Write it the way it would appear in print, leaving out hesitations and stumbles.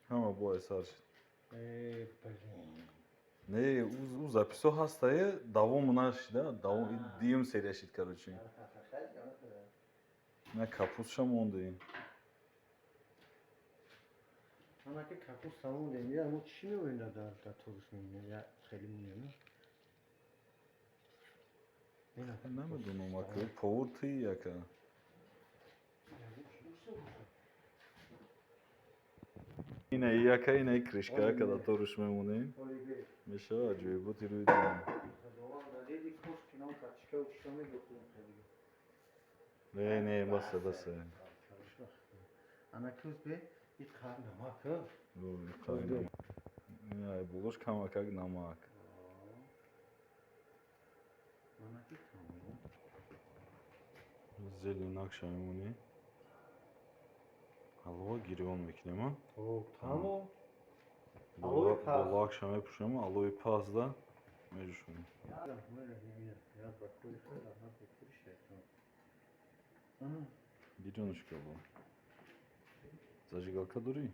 Ҳама бо эсар шид. Блин. Не, у записо ҳастае давому нашида. Дуюм серия шид, короче. Не, капустша мондаем. Ана ки капуста мондем. Я мо чӣ меоинда дар турш мемонем? Я хеле мемонем. Намедонам ака повурти яка. Ина яка ина кришка яка да турш мемонем. Мешава ҷойбути рӯи дам. Не, басе. Ана кӯз бе ит қар намак. Не, булош камакак намак. Ана ки тамом. Зели накша мемонем. Алова гирён мекунем, а? Тамом. Бола акша мепушем, алои паст да меҷӯшонем. Гирёнушка бо. Зажигалка дорӣ?